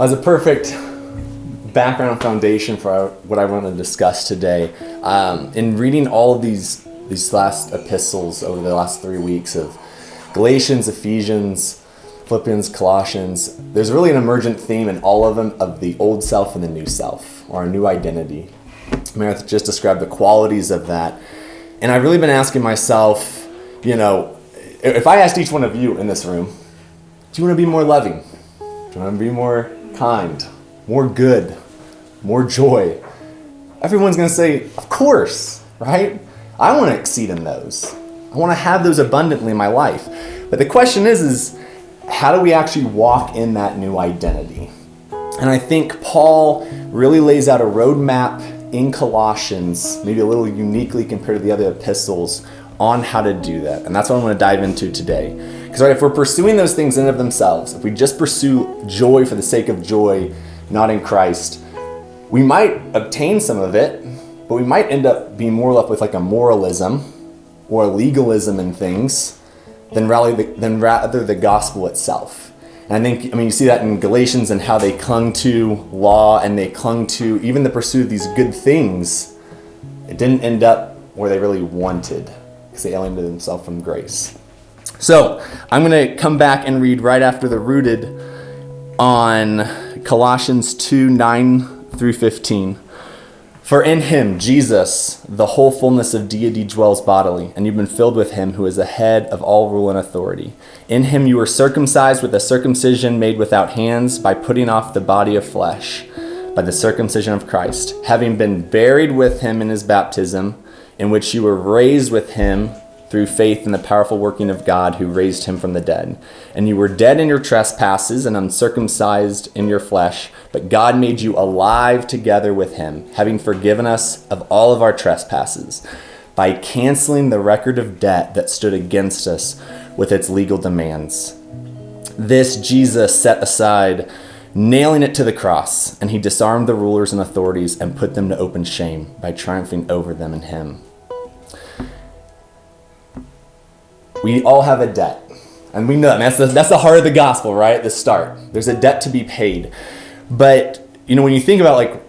As a perfect background foundation for what I want to discuss today, in reading all of these last epistles over the last 3 weeks of Galatians, Ephesians, Philippians, Colossians, there's really an emergent theme in all of them of the old self and the new self, or a new identity. Meredith just described the qualities of that. And I've really been asking myself, if I asked each one of you in this room, do you want to be more loving? Do you want to be more kind, more good, more joy? Everyone's going to say, of course, right? I want to exceed in those. I want to have those abundantly in my life. But the question is how do we actually walk in that new identity? And I think Paul really lays out a roadmap in Colossians, maybe a little uniquely compared to the other epistles, on how to do that. And that's what I want to dive into today. Because if we're pursuing those things in and of themselves, if we just pursue joy for the sake of joy, not in Christ, we might obtain some of it, but we might end up being more left with like a moralism or a legalism in things than rather the gospel itself. And you see that in Galatians and how they clung to law and they clung to even the pursuit of these good things. It didn't end up where they really wanted because they alienated themselves from grace. So I'm going to come back and read right after the rooted on Colossians 2:9-15. For in him, Jesus, the whole fullness of deity dwells bodily, and you've been filled with him who is the head of all rule and authority. In him you were circumcised with a circumcision made without hands by putting off the body of flesh, by the circumcision of Christ, having been buried with him in his baptism, in which you were raised with him through faith in the powerful working of God who raised him from the dead. And you were dead in your trespasses and uncircumcised in your flesh, but God made you alive together with him, having forgiven us of all of our trespasses, by canceling the record of debt that stood against us with its legal demands. This Jesus set aside, nailing it to the cross, and he disarmed the rulers and authorities and put them to open shame by triumphing over them in him. We all have a debt, and we know that's the heart of the gospel, right? The start. There's a debt to be paid. But, when you think about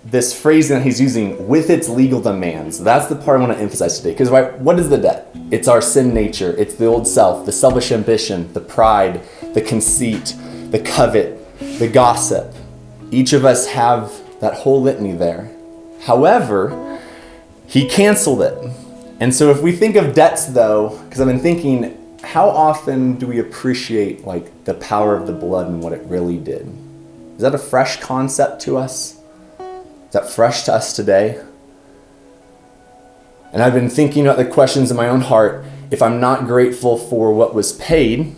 this phrase that he's using, with its legal demands, that's the part I want to emphasize today. Because what is the debt? It's our sin nature. It's the old self, the selfish ambition, the pride, the conceit, the covet, the gossip. Each of us have that whole litany there. However, he canceled it. And so if we think of debts, though, because I've been thinking, how often do we appreciate the power of the blood and what it really did? Is that a fresh concept to us? Is that fresh to us today? And I've been thinking about the questions in my own heart. If I'm not grateful for what was paid,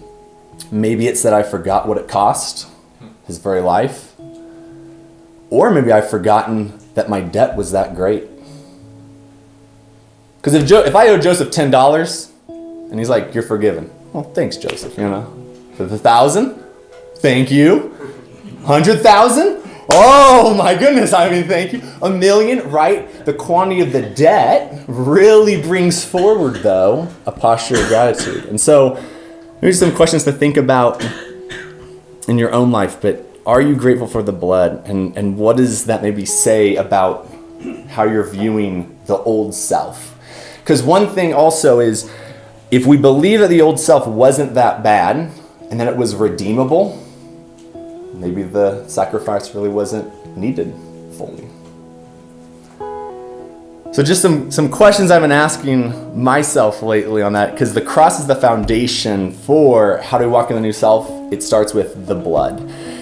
maybe it's that I forgot what it cost, his very life. Or maybe I've forgotten that my debt was that great. Because if I owe Joseph $10 and he's like, you're forgiven. Well, thanks, Joseph, For the 1,000, thank you. 100,000, oh my goodness, thank you. 1 million, right? The quantity of the debt really brings forward, though, a posture of gratitude. And so, maybe some questions to think about in your own life, but are you grateful for the blood? And what does that maybe say about how you're viewing the old self? Because one thing also is, if we believe that the old self wasn't that bad and that it was redeemable, maybe the sacrifice really wasn't needed fully. So just some questions I've been asking myself lately on that, because the cross is the foundation for how do we walk in the new self. It starts with the blood.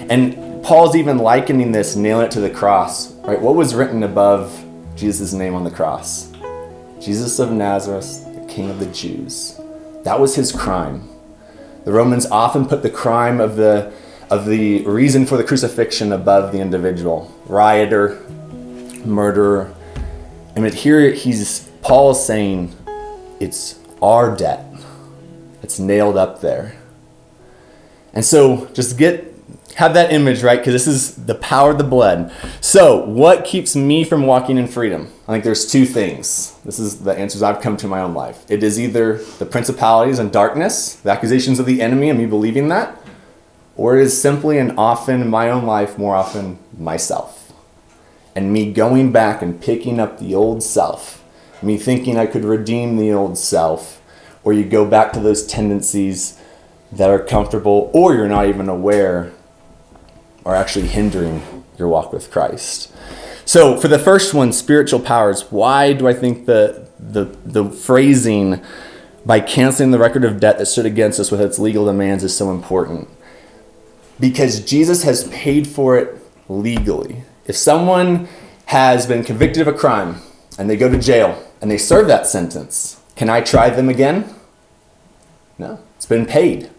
And Paul's even likening this, nailing it to the cross, right? What was written above Jesus' name on the cross? Jesus of Nazareth, the King of the Jews. That was his crime. The Romans often put the crime of the reason for the crucifixion above the individual. Rioter, murderer. And here Paul is saying it's our debt. It's nailed up there. And so just have that image, right? Because this is the power of the blood. So what keeps me from walking in freedom? I think there's two things. This is the answers I've come to in my own life. It is either the principalities and darkness, the accusations of the enemy and me believing that, or it is simply and often in my own life, more often myself. And me going back and picking up the old self, me thinking I could redeem the old self, or you go back to those tendencies that are comfortable, or you're not even aware, are actually hindering your walk with Christ. So for the first one, spiritual powers, why do I think the phrasing, by canceling the record of debt that stood against us with its legal demands, is so important? Because Jesus has paid for it legally. If someone has been convicted of a crime and they go to jail and they serve that sentence, can I try them again? No, it's been paid.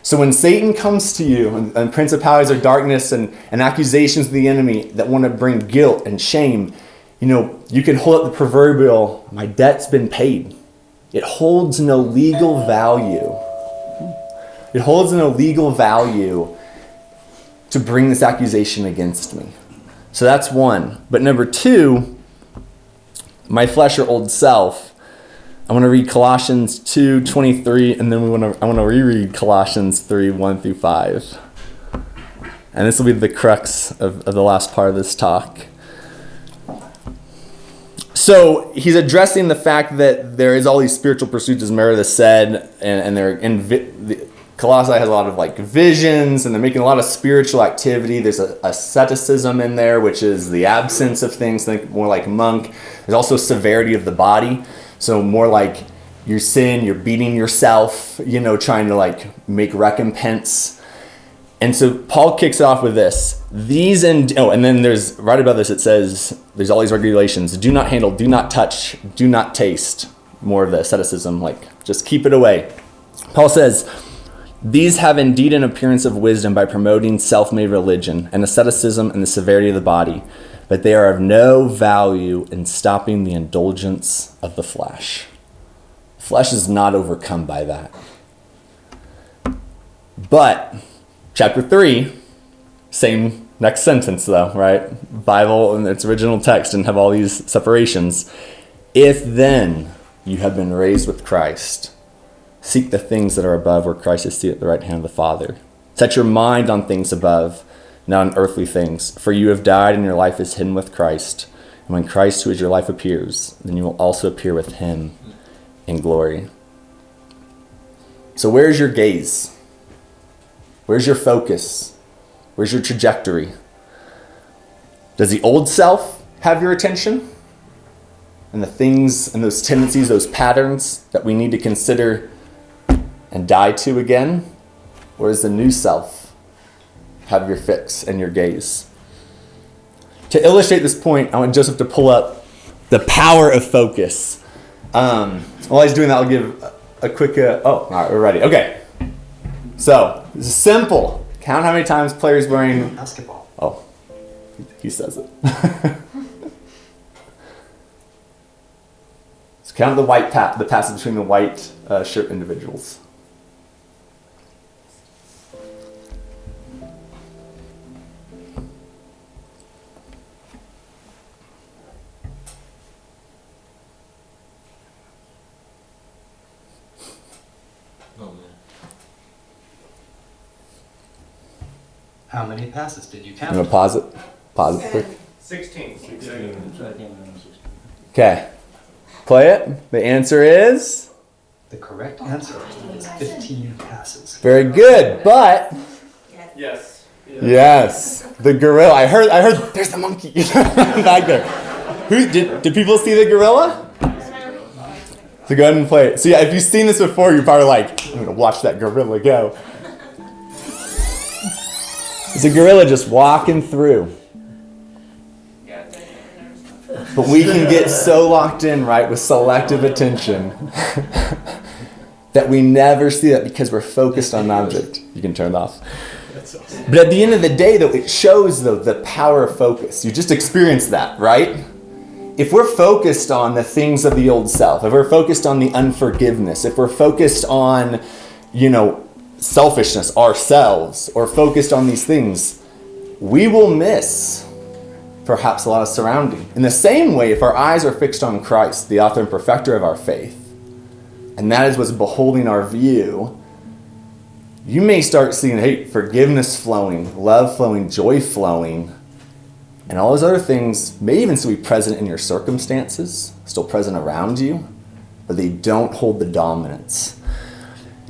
So when Satan comes to you and principalities of darkness and accusations of the enemy that want to bring guilt and shame, you can hold up the proverbial, my debt's been paid. It holds no legal value. It holds no legal value to bring this accusation against me. So that's one. But number two, my flesh or old self. I want to read Colossians 2:23, and then I want to reread Colossians 3:1-5. And this will be the crux of the last part of this talk. So he's addressing the fact that there is all these spiritual pursuits, as Meredith said, and they're Colossae has a lot of visions, and they're making a lot of spiritual activity. There's asceticism in there, which is the absence of things, think more like monk. There's also severity of the body. So more like your sin, you're beating yourself, trying to make recompense. And so Paul kicks off with this. And then there's, right above this, it says, there's all these regulations. Do not handle, do not touch, do not taste. More of the asceticism, just keep it away. Paul says, these have indeed an appearance of wisdom by promoting self-made religion and asceticism and the severity of the body, but they are of no value in stopping the indulgence of the flesh. Flesh is not overcome by that. But, chapter 3, same next sentence though, right? Bible in its original text didn't have all these separations. If then you have been raised with Christ, seek the things that are above where Christ is seated at the right hand of the Father. Set your mind on things above, not on earthly things. For you have died and your life is hidden with Christ. And when Christ, who is your life, appears, then you will also appear with him in glory. So where's your gaze? Where's your focus? Where's your trajectory? Does the old self have your attention? And the things and those tendencies, those patterns that we need to consider and die to again? Or is the new self have your fix and your gaze? To illustrate this point, I want Joseph to pull up the power of focus. While he's doing that, I'll give a quick... all right, we're ready. Okay. So, this is simple. Count how many times players wearing... Basketball. Oh, he says it. So count the the passage between the white shirt individuals. How many passes did you count? I'm going to pause it. Pause it quick. 16. Okay. Play it. The answer is? The correct answer is 15 passes. Very good, but... Yes. Yes. The gorilla. I heard there's the monkey back there. Did people see the gorilla? So go ahead and play it. So yeah, if you've seen this before, you're probably like, I'm going to watch that gorilla go. It's a gorilla just walking through. But we can get so locked in, right, with selective attention that we never see that because we're focused on an object. You can turn it off. But at the end of the day, though, it shows, though, the power of focus. You just experienced that, right? If we're focused on the things of the old self, if we're focused on the unforgiveness, if we're focused on, selfishness, ourselves, or focused on these things, we will miss perhaps a lot of surrounding. In the same way, if our eyes are fixed on Christ, the author and perfecter of our faith, and that is what's beholding our view, you may start seeing, hey, forgiveness flowing, love flowing, joy flowing, and all those other things may even still be present in your circumstances, still present around you, but they don't hold the dominance.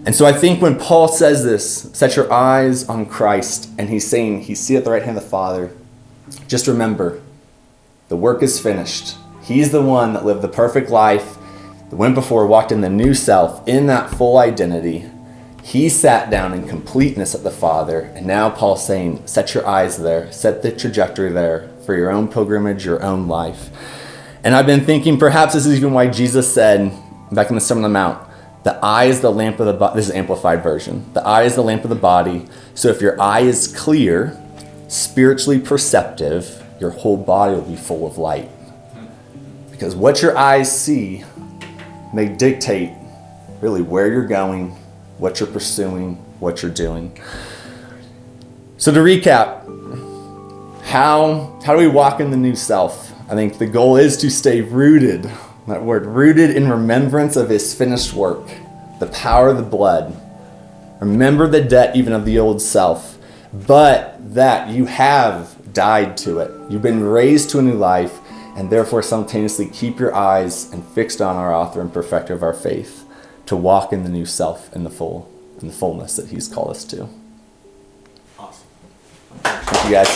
And so I think when Paul says this, set your eyes on Christ, and he's saying he's seated at the right hand of the Father, just remember, the work is finished. He's the one that lived the perfect life, that went before, walked in the new self, in that full identity. He sat down in completeness at the Father, and now Paul's saying, set your eyes there, set the trajectory there for your own pilgrimage, your own life. And I've been thinking perhaps this is even why Jesus said, back in the Sermon on the Mount, the eye is the lamp of the body. This is amplified version. The eye is the lamp of the body. So if your eye is clear, spiritually perceptive, your whole body will be full of light. Because what your eyes see may dictate really where you're going, what you're pursuing, what you're doing. So to recap, how do we walk in the new self? I think the goal is to stay rooted. That word, rooted in remembrance of his finished work, the power of the blood. Remember the debt even of the old self, but that you have died to it. You've been raised to a new life, and therefore simultaneously keep your eyes and fixed on our author and perfecter of our faith, to walk in the new self in the fullness that he's called us to. Awesome. Thank you guys.